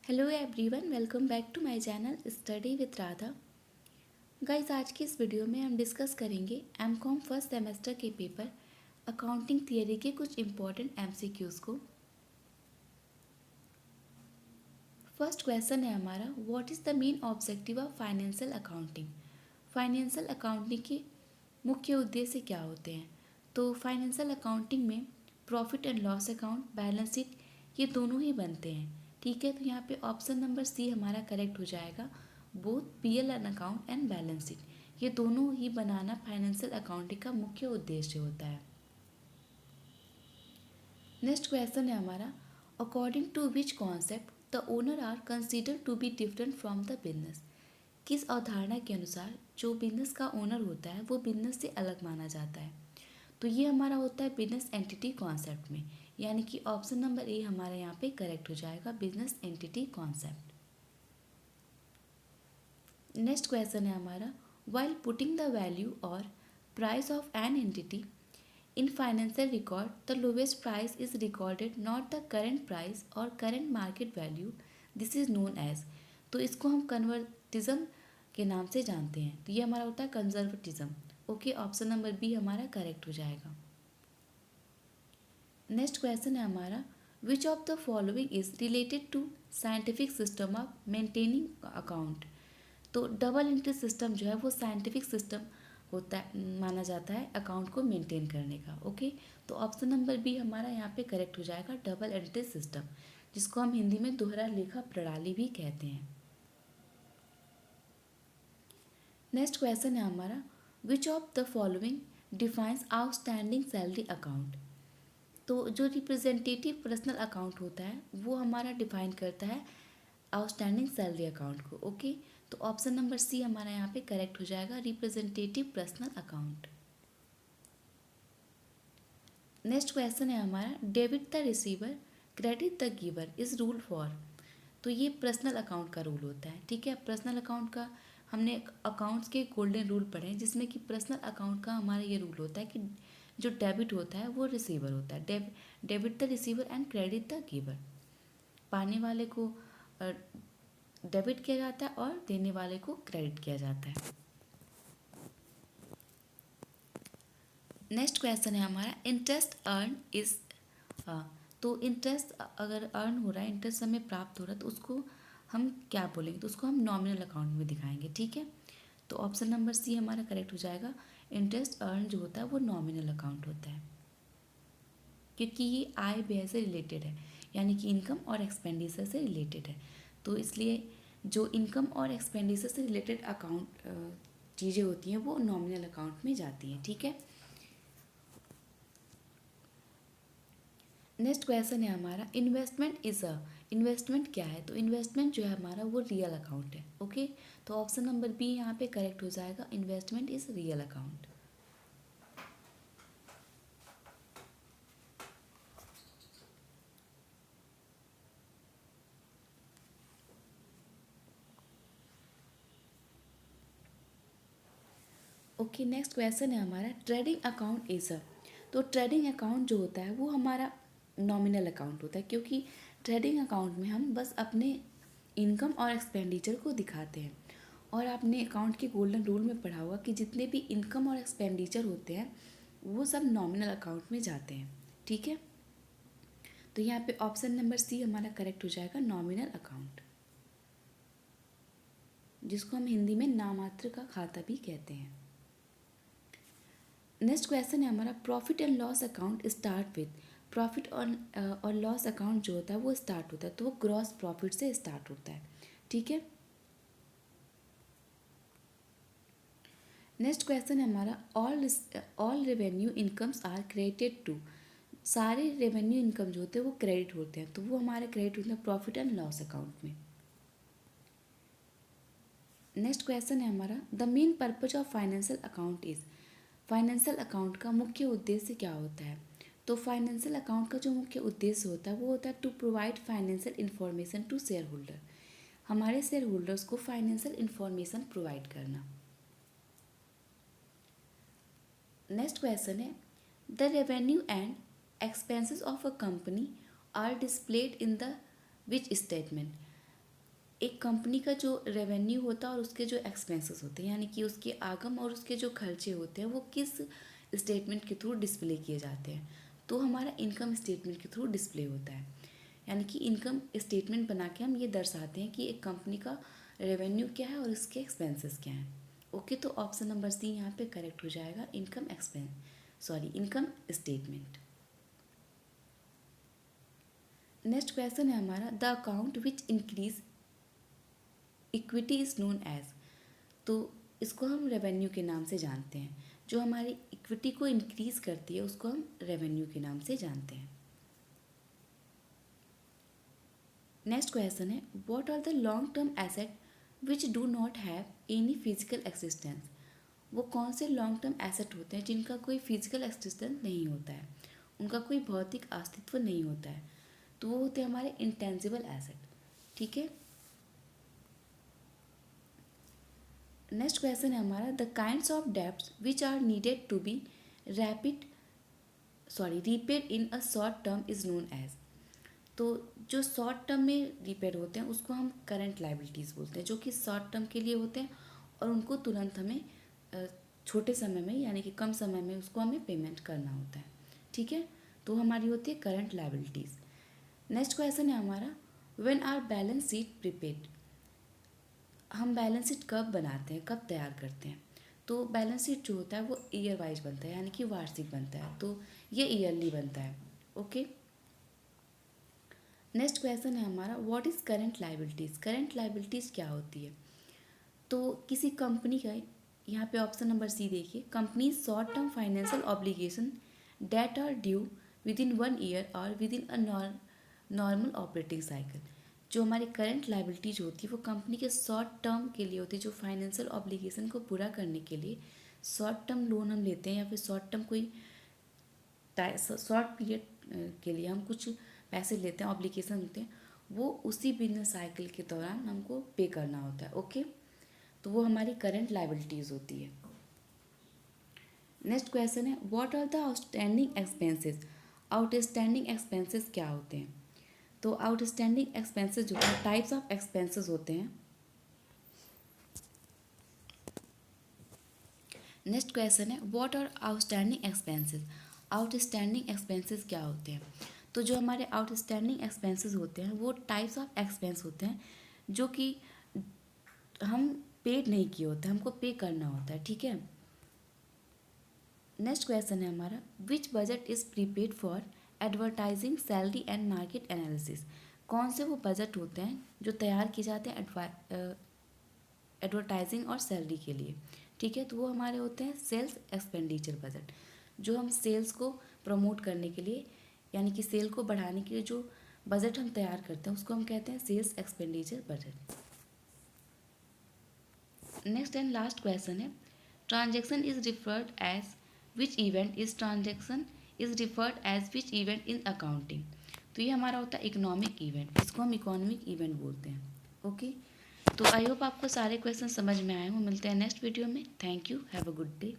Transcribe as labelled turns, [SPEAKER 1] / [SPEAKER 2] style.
[SPEAKER 1] Hello everyone, welcome back to my channel study with Radha. Guys, आज की इस video में हम डिस्कस करेंगे एमकॉम फर्स्ट सेमेस्टर के पेपर अकाउंटिंग थियरी के कुछ इम्पोर्टेंट एमसीक्यूज़ को। फर्स्ट क्वेश्चन है हमारा, what is the main objective of financial accounting. Financial accounting के मुख्य उद्देश्य क्या होते हैं। तो फाइनेंशियल अकाउंटिंग में profit and loss account, balance sheet, ये दोनों ही बनते हैं। ठीक है, तो यहाँ पे ऑप्शन नंबर सी हमारा करेक्ट हो जाएगा। Both PL and account and balance sheet, ये दोनों ही बनाना फाइनेंशियल अकाउंटिंग का मुख्य उद्देश्य होता है। नेक्स्ट क्वेश्चन है हमारा, according to which concept the owner are consider to be different from the business. किस अवधारणा के अनुसार जो बिजनेस का ओनर होता है वो बिजनेस से अलग माना जाता है। तो ये हमारा होता है बिजनेस एंटिटी कॉन्सेप्ट में, यानी कि ऑप्शन नंबर ए हमारा यहाँ पे करेक्ट हो जाएगा, business entity concept. Next question है हमारा, वाइल पुटिंग द वैल्यू और price of an entity in financial record the lowest price is recorded, not the current price और current market value, this is known as. तो इसको हम कन्वर्टिज्म के नाम से जानते हैं। तो ये हमारा होता है conservatism. Okay, option number B हमारा करेक्ट हो जाएगा। नेक्स्ट क्वेश्चन है हमारा, which of the following is related to scientific system of maintaining account. तो डबल एंट्री सिस्टम जो है वो साइंटिफिक सिस्टम होता है, माना जाता है अकाउंट को मेंटेन करने का। ओके, तो ऑप्शन नंबर बी हमारा यहाँ पे करेक्ट हो जाएगा, डबल एंट्री सिस्टम, जिसको हम हिंदी में दोहरा लेखा प्रणाली भी कहते हैं। नेक्स्ट क्वेश्चन है हमारा, which of the following defines outstanding salary account. तो जो रिप्रेजेंटेटिव पर्सनल अकाउंट होता है वो हमारा डिफाइन करता है आउटस्टैंडिंग सैलरी अकाउंट को। ओके, तो ऑप्शन नंबर सी हमारा यहाँ पे करेक्ट हो जाएगा, representative personal account. Next question है हमारा, debit the receiver credit the giver is rule for. तो ये पर्सनल अकाउंट का रूल होता है। ठीक है, पर्सनल अकाउंट का हमने अकाउंट्स के गोल्डन रूल पढ़े हैं, जिसमें कि पर्सनल अकाउंट का हमारा ये रूल होता है कि जो डेबिट होता है वो रिसीवर होता है। Debit the receiver and credit the giver, पाने वाले को डेबिट किया जाता है और देने वाले को क्रेडिट किया जाता है। नेक्स्ट क्वेश्चन है हमारा, इंटरेस्ट अर्न इज। तो इंटरेस्ट अगर अर्न हो रहा है, इंटरेस्ट हमें प्राप्त हो रहा है, तो उसको हम क्या बोलेंगे, तो उसको हम नॉमिनल अकाउंट में दिखाएंगे। ठीक है, तो ऑप्शन नंबर सी हमारा करेक्ट हो जाएगा, इंटरेस्ट अर्न जो होता है वो नॉमिनल अकाउंट होता है, क्योंकि ये आय व्यय से रिलेटेड है, यानी कि इनकम और एक्सपेंडिचर से रिलेटेड है। तो इसलिए जो इनकम और एक्सपेंडिचर से रिलेटेड अकाउंट चीज़ें होती हैं वो नॉमिनल अकाउंट में जाती हैं। ठीक है, नेक्स्ट क्वेश्चन है हमारा, इन्वेस्टमेंट इज अ। इन्वेस्टमेंट क्या है, तो इन्वेस्टमेंट जो है हमारा वो रियल अकाउंट है। ओके, तो ऑप्शन नंबर बी यहाँ पे करेक्ट हो जाएगा, investment is real account. Okay, next question है हमारा, ट्रेडिंग अकाउंट इज अ। तो ट्रेडिंग अकाउंट जो होता है वो हमारा नॉमिनल अकाउंट होता है, क्योंकि ट्रेडिंग अकाउंट में हम बस अपने इनकम और एक्सपेंडिचर को दिखाते हैं। और आपने अकाउंट के गोल्डन रूल में पढ़ा होगा कि जितने भी इनकम और एक्सपेंडिचर होते हैं वो सब नॉमिनल अकाउंट में जाते हैं। ठीक है, तो यहाँ पे ऑप्शन नंबर सी हमारा करेक्ट हो जाएगा, नॉमिनल अकाउंट, जिसको हम हिंदी में नामात्र का खाता भी कहते हैं। नेक्स्ट क्वेश्चन है हमारा, profit and loss account start with. Profit और लॉस अकाउंट जो होता है वो स्टार्ट होता है, तो वो ग्रॉस प्रॉफिट से स्टार्ट होता है। ठीक है, नेक्स्ट क्वेश्चन है हमारा, all revenue incomes are credited to. सारे रेवेन्यू इनकम जो होते हैं वो क्रेडिट होते हैं, तो वो हमारे क्रेडिट होते हैं प्रॉफिट एंड लॉस अकाउंट में। नेक्स्ट क्वेश्चन है हमारा, the main purpose of financial account is. Financial account का मुख्य उद्देश्य क्या होता है। तो फाइनेंशियल अकाउंट का जो मुख्य उद्देश्य होता है वो होता है to provide financial information to shareholder. हमारे शेयर होल्डर्स को फाइनेंशियल इन्फॉर्मेशन प्रोवाइड करना। नेक्स्ट क्वेश्चन है, the revenue and expenses of a company are displayed in the which statement. एक कंपनी का जो रेवेन्यू होता है और उसके जो एक्सपेंसेस होते हैं, यानी कि उसके आगम और उसके जो खर्चे होते हैं, वो किस स्टेटमेंट के थ्रू डिस्प्ले किए जाते हैं। तो हमारा इनकम स्टेटमेंट के थ्रू डिस्प्ले होता है, यानी कि इनकम स्टेटमेंट बना के हम ये दर्शाते हैं कि एक कंपनी का रेवेन्यू क्या है और उसके एक्सपेंसेस क्या हैं। ओके, तो ऑप्शन नंबर सी यहाँ पे करेक्ट हो जाएगा, इनकम स्टेटमेंट। नेक्स्ट क्वेश्चन है हमारा, the account which increase equity is known as. तो इसको हम रेवेन्यू के नाम से जानते हैं, जो हमारी इक्विटी को इंक्रीज करती है उसको हम रेवेन्यू के नाम से जानते हैं। नेक्स्ट क्वेश्चन है, what are the long term asset which do not have any physical existence. वो कौन से लॉन्ग टर्म एसेट होते हैं जिनका कोई फिजिकल एक्सिस्टेंस नहीं होता है, उनका कोई भौतिक अस्तित्व नहीं होता है। तो वो होते हैं हमारे इंटेंजिबल एसेट। ठीक है। नेक्स्ट क्वेश्चन है हमारा, the kinds of debts which are needed to be repaid in a short term is known as. तो जो शॉर्ट टर्म में रीपेड होते हैं उसको हम करंट लाइबिलिटीज़ बोलते हैं, जो कि शॉर्ट टर्म के लिए होते हैं और उनको तुरंत हमें छोटे समय में यानी कि कम समय में उसको हमें पेमेंट करना होता है। ठीक है, तो हमारी होती है करंट लाइबिलिटीज़। नेक्स्ट क्वेश्चन है हमारा, when are balance sheet prepared. हम बैलेंस शीट कब बनाते हैं, कब तैयार करते हैं। तो बैलेंस शीट जो होता है वो ईयर वाइज बनता है, यानी कि वार्षिक बनता है, तो ये ईयरली बनता है। ओके। नेक्स्ट क्वेश्चन है हमारा, what is current liabilities. Current liabilities क्या होती है। तो किसी कंपनी का, यहाँ पे ऑप्शन नंबर सी देखिए, company short term financial obligation debt are due within 1 year और within a normal operating cycle. जो हमारी करंट लाइबिलिटीज होती है वो कंपनी के शॉर्ट टर्म के लिए होती है, जो फाइनेंशियल ऑब्लिगेशन को पूरा करने के लिए शॉर्ट टर्म लोन हम लेते हैं या फिर शॉर्ट टर्म कोई शॉर्ट पीरियड के लिए हम कुछ पैसे लेते हैं, ऑब्लिगेशन होते हैं, वो उसी बिजनेस साइकिल के दौरान हमको पे करना होता है। ओके, तो वो हमारी करंट लाइबिलिटीज़ होती है। नेक्स्ट क्वेश्चन है, what are the outstanding expenses. Outstanding expenses क्या होते हैं। तो आउटस्टैंडिंग एक्सपेंसेस जो है टाइप्स ऑफ एक्सपेंसेस होते हैं। नेक्स्ट क्वेश्चन है, what are outstanding expenses. Outstanding expenses क्या होते हैं। तो जो हमारे आउटस्टैंडिंग एक्सपेंसेस होते हैं वो टाइप्स ऑफ एक्सपेंस होते हैं जो कि हम पेड नहीं किए होते, हमको पे करना होता है। ठीक है। नेक्स्ट क्वेश्चन है हमारा, which budget is prepared for advertising salary and market analysis. कौन से वो बजट होते हैं जो तैयार किए जाते हैं एडवर्टाइजिंग और सैलरी के लिए। ठीक है, तो वो हमारे होते हैं सेल्स एक्सपेंडिचर बजट, जो हम सेल्स को प्रमोट करने के लिए यानी कि सेल को बढ़ाने के लिए जो बजट हम तैयार करते हैं उसको हम कहते हैं sales expenditure budget. Next and last question है, transaction is referred as which event is transaction is referred as which event in accounting. तो ये हमारा होता है इकोनॉमिक इवेंट, इसको हम इकोनॉमिक इवेंट बोलते हैं। ओके, तो आई होप आपको सारे क्वेश्चन समझ में आए हों। मिलते हैं नेक्स्ट वीडियो में। Thank you, have a good day.